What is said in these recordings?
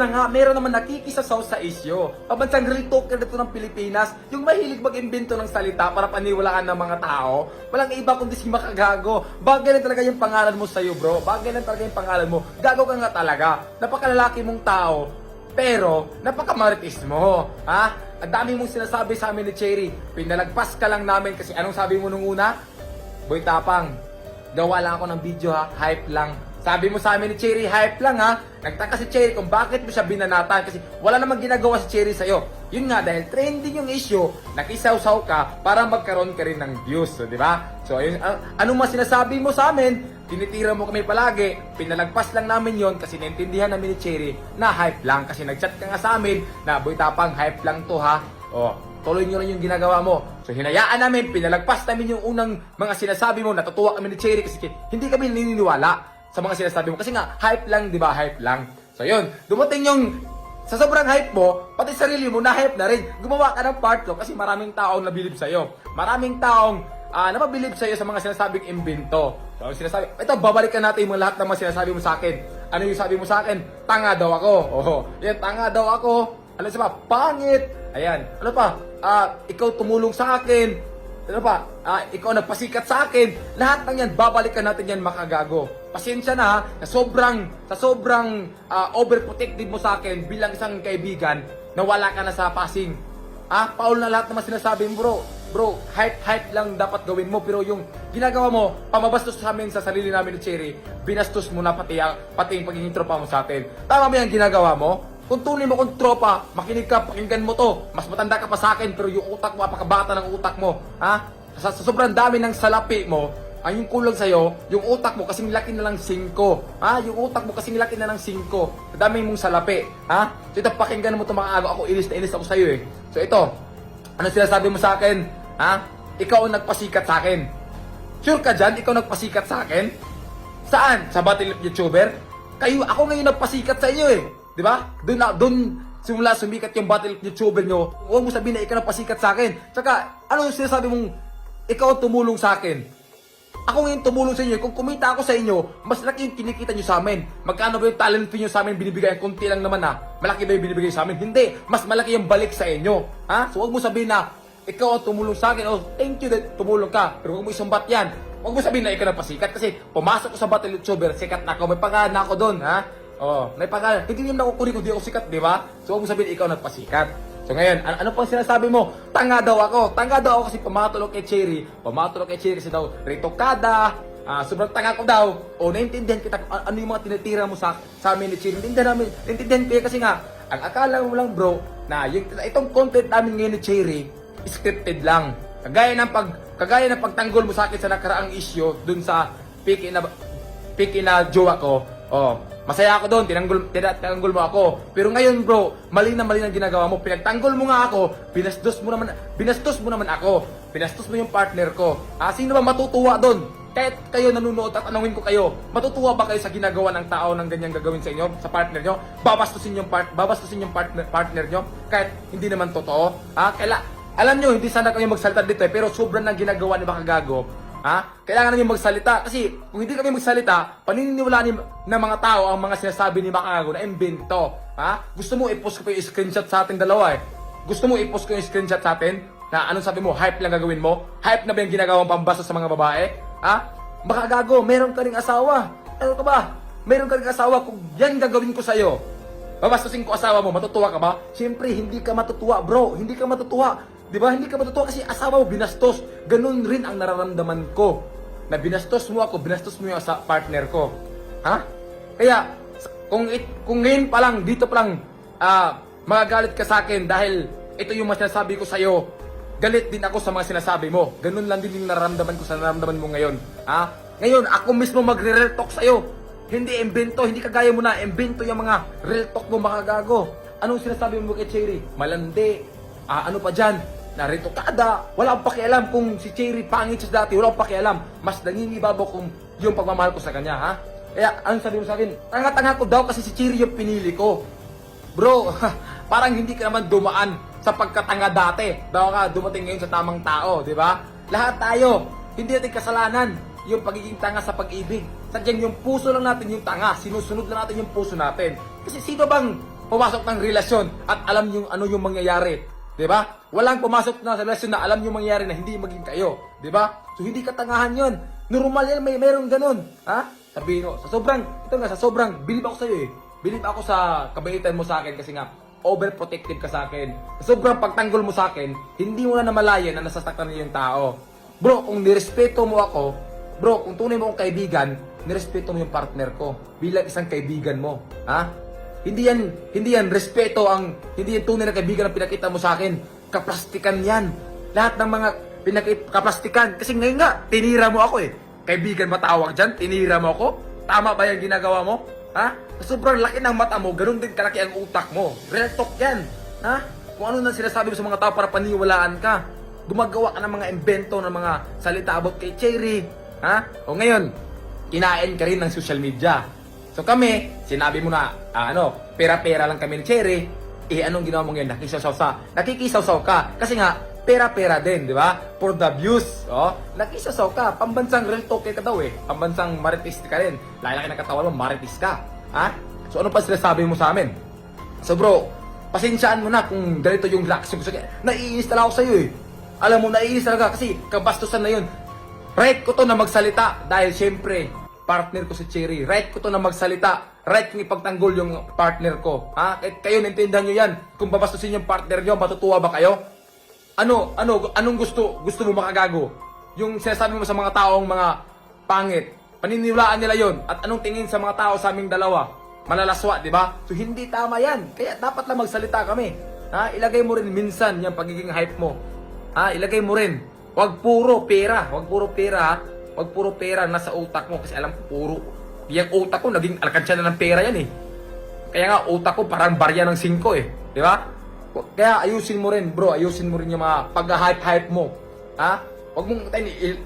na nga, meron naman nakikisasaw sa isyo. Pabansang real talker dito ng Pilipinas, yung mahilig mag-imbento ng salita para paniwalaan ng mga tao. Walang iba kundi si Makagago. Bagay lang talaga yung pangalan mo sa'yo, bro. Bagay lang talaga yung pangalan mo. Gago ka nga talaga. Napakalalaki mong tao, pero napakamaritis mo. Ha? Ang dami mong sinasabi sa amin ni Cherry. Pinalagpas ka lang namin kasi anong sabi mo nung una? Boy Tapang, gawa lang ako ng video ha, hype lang. Sabi mo sa amin ni Cherry, hype lang ha. Nagtaka si Cherry kung bakit mo siya binanatan kasi wala namang ginagawa si Cherry sa'yo. Yun nga, dahil trending yung issue, nakisaw-saw ka para magkaroon ka rin ng views, so, di ba? So, ayun, ano mas sinasabi mo sa amin, tinitira mo kami palagi, pinalagpas lang namin yon kasi naintindihan namin ni Cherry na hype lang. Kasi nagchat ka nga sa amin na, Boy Tapang, hype lang to ha. O, tuloy nyo rin yung ginagawa mo. So, hinayaan namin, pinalagpas namin yung unang mga sinasabi mo, natutuwa kami ni Cherry kasi hindi kami naniniwala sa mga sinasabi mo. Kasi nga, hype lang, di ba? Hype lang. So, yun. Dumating yung, sa sobrang hype mo, pati sarili mo, na-hype na rin. Gumawa ka ng part 2 kasi maraming taong nabilib sa'yo. Maraming taong napabilib sa'yo sa mga sinasabing imbento. So, sinasabi, ito, babalikan natin yung lahat ng mga sinasabi mo sa akin. Ano yung sabi mo sa akin? Tanga daw ako. Oh, yan, tanga daw ako. Ano sa pa? Pangit. Ayan. Ano pa? Ikaw tumulong sa akin. Ano pa? Ikaw nagpasikat sa akin. Lahat ng yan, babalikan natin yan, Makagago. Pasensya na ha, sa sobrang overprotective mo sa akin bilang isang kaibigan na wala ka na sa passing. Paul na lahat naman sinasabi mo, bro. Bro, hype lang dapat gawin mo. Pero yung ginagawa mo, pamabastos sa amin sa sarili namin ni Cherry, binastos mo na pati yung pagiging tropa mo sa atin. Tama ba yung ginagawa mo? Kung tunay mo kung tropa, makinig ka, pakinggan mo to. Mas matanda ka pa sa akin, pero yung utak mo, apakabata ng utak mo. Sa sobrang dami ng salapi mo, yung kulang sa'yo, yung utak mo kasing laki na lang 5. Yung utak mo kasing laki na lang 5. Sa dami mong salapi. So ito, pakinggan mo ito mga agaw. Ako, inis na inis ako sa'yo eh. So ito, ano sinasabi mo sa akin? Ikaw ang nagpasikat sa akin. Sure ka dyan? Ikaw nagpasikat sa akin? Saan? Sa Battle of YouTuber? Ako ngayon nagpasikat sa inyo eh. Di ba? Doon simula sumikat yung Battle of YouTuber nyo. Huwag mo sabihin na ikaw nagpasikat sa akin. Tsaka, ano yung sinasabi mong ikaw ang tumulong sa akin? Ako ngayon tumulong sa inyo. Kung kumita ako sa inyo, mas laki yung kinikita nyo sa amin. Magkano ba yung talent fee nyo sa amin binibigay? Kunti lang naman Malaki ba yung binibigay sa amin? Hindi. Mas malaki yung balik sa inyo. So huwag mo sabihin na ikaw ang tumulong sa akin. Thank you that tumulong ka. Pero huwag mo isumbat yan. Huwag mo sabihin na ikaw nagpasikat. Kasi pumasok ko sa Battle YouTuber, sikat na ako. May pangalan na ako doon. May pangalan. Hindi naman ako kunin kung di ako sikat, di ba? So huwag mo sabihin ikaw nagpasikat. So ngayon, ano pang sinasabi mo? Tanga daw ako. Tanga daw ako kasi pumatulog kay Cherry. Pumatulog kay Cherry kasi daw retokada. Sobrang tanga ko daw. Naintindihan kita ano yung mga tinitira mo sa amin ni Cherry. Naintindihan ko yan kasi nga, ang akala mo lang bro, na itong content namin ngayon ni Cherry, scripted lang. Kagaya ng pagtanggol mo sa akin sa nakaraang issue dun sa piki na jowa ko. Masaya ako doon, tinanggol mo ako. Pero ngayon bro, mali na mali ang ginagawa mo. Pinagtanggol mo nga ako, binastos mo naman ako. Binastos mo yung partner ko. Sino ba matutuwa doon? Kahit kayo nanonood at tanungin ko kayo, matutuwa ba kayo sa ginagawa ng tao ng ganyang gagawin sa inyo, sa partner nyo? Babastusin yung partner nyo kahit hindi naman totoo. Alam nyo, hindi sana kayo magsalita dito pero sobrang nang ginagawa ni Makagago. Kailangan namin magsalita kasi kung hindi kami magsalita, paniniwalaan ng mga tao ang mga sinasabi ni Makagago na imbento. Gusto mo i-post ko yung screenshot sa ating dalawa eh. Gusto mo i-post ko yung screenshot sa atin na anong sabi mo, hype lang gagawin mo? Hype na ba yung ginagawang pambasa sa mga babae? Makagago, meron ka ring asawa. Ano ka ba? Meron ka ring asawa, kung yan gagawin ko sa'yo, babastusin ko asawa mo, matutuwa ka ba? Siyempre, hindi ka matutuwa bro, hindi ka matutuwa. Diba? Hindi ka matutuwa kasi asawa mo binastos. Ganun rin ang nararamdaman ko. Na binastos mo ako, binastos mo yung partner ko. Kaya, kung ngayon pa lang, dito pa lang, magagalit ka sa akin dahil ito yung sinasabi ko sa'yo, galit din ako sa mga sinasabi mo. Ganun lang din yung nararamdaman ko sa nararamdaman mo ngayon. Ngayon, ako mismo magre-real talk sa'yo. Hindi imbento, hindi kagaya mo na imbento yung mga real talk mo, Makagago. Anong sinasabi mo kay Cherry? Malandi. Ano pa dyan? Naritokada. Wala akong pakialam kung si Cherry pangit siya dati. Wala akong pakialam. Mas nangingibabaw kung yung pagmamahal ko sa kanya, Kaya, anong sabi mo sa akin? Tanga-tanga ko daw kasi si Cherry yung pinili ko. Bro, parang hindi ka naman dumaan sa pagkatanga dati. Daw ka dumating ngayon sa tamang tao, di ba? Lahat tayo, hindi natin kasalanan yung pagiging tanga sa pag-ibig. Sadyang yung puso lang natin yung tanga. Sinusunod lang natin yung puso natin. Kasi sino bang pumasok ng relasyon at alam yung ano yung mangyayari. 'Di ba? Walang pumasok na sa relasyon na alam yung mangyayari na hindi maging kayo. 'Di ba? So hindi katangahan yun. Normal yan, mayroong ganun. Ha? Sabihin mo, sa sobrang, bilib ako sa'yo eh. Bilib ako sa kabaitan mo sa akin kasi nga, overprotective ka sa akin. Sa sobrang pagtanggol mo sa akin, hindi mo na namalayan na nasasaktan niyo yung tao. Bro, kung nirespeto mo ako, bro, kung tunay mo akong kaibigan, nirespeto mo yung partner ko bilang isang kaibigan mo. Ha? Hindi yan hindi yan tunay na kaibigan ang pinakita mo sa akin. Kaplastikan yan. Lahat ng mga kaplastikan. Kasi ngayon nga, tinira mo ako eh. Kaibigan matawag dyan, tinira mo ako. Tama ba yung ginagawa mo? Ha? Sobrang laki ng mata mo, ganun din kalaki ang utak mo. Real talk yan. Ha? Kung ano na sinasabi mo sa mga tao para paniwalaan ka. Gumagawa ka ng mga invento, ng mga salita about kay Cherry. Ha? O ngayon, kinain ka rin ng social media. So kami, sinabi mo na, pera-pera lang kami ni Cherry. Anong ginawa mo ngayon? Nakikisaw-saw ka. Kasi nga, pera-pera din, di ba? For the views. Nakisasaw ka. Pambansang real talk ka daw eh. Pambansang maritis ka rin. Laki ng katawan mo, maritis ka. Ha? So ano pa sinasabi mo sa amin? So bro, pasensyaan mo na kung ganito yung reaction ko sa akin. Naiinis talaga ako sa'yo eh. Alam mo, naiinis talaga kasi kabastusan na yun. Right ko to na magsalita dahil syempre, partner ko si Cherry. Right ko to na magsalita. Right kong ipagtanggol yung partner ko. Ha? Kahit kayo, naintindihan nyo yan. Kung babastusin yung partner nyo, matutuwa ba kayo? Anong gusto mo makagago? Yung sinasabi mo sa mga taong mga pangit, paniniwalaan nila yon. At anong tingin sa mga tao sa aming dalawa? Malalaswa, di ba? So hindi tama yan. Kaya dapat lang magsalita kami. Ha? Ilagay mo rin minsan yung pagiging hype mo. Ha? Ilagay mo rin. Huwag puro pera. Huwag puro pera, ha? Huwag puro pera nasa utak mo. Kasi alam ko, yung utak ko, naging alkansya na ng pera yan eh. Kaya nga, utak ko parang barya ng 5 eh. Di ba? Kaya ayusin mo rin, bro. Ayusin mo rin yung mga pag-hype-hype mo. Ha? Huwag mong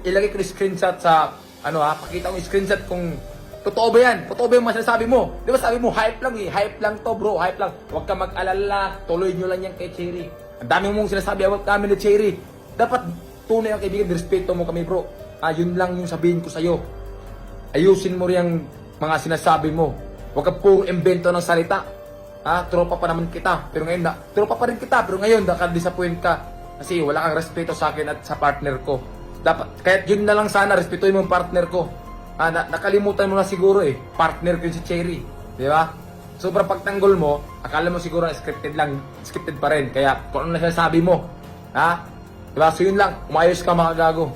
ilagay ko yung screenshot sa, pakita ko yung screenshot kung totoo ba yan? Totoo ba yung sinasabi mo? Di ba sabi mo, hype lang eh. Hype lang to, bro. Hype lang. Huwag ka mag-alala. Tuloy nyo lang yan kay Cherry. Ang dami mong sinasabi about kami ni Cherry. Dapat tunay ang kaibigan, respeto mo kami, bro. Yun lang yung sabihin ko sa'yo. Ayusin mo rin yung mga sinasabi mo. Huwag ka pong invento ng salita. Tropa pa naman kita. Pero ngayon tropa pa rin kita. Pero ngayon, nakadisappoint ka. Kasi wala kang respeto sa akin at sa partner ko. Dapat, kahit yun na lang sana, respetuhin mo yung partner ko. Nakalimutan mo na siguro eh. Partner ko yung si Cherry. Di ba? Sobrang pagtanggol mo, akala mo siguro na scripted lang. Scripted pa rin. Kaya kung ano na sinasabi mo. Diba? So yun lang. Umayos ka mga gago.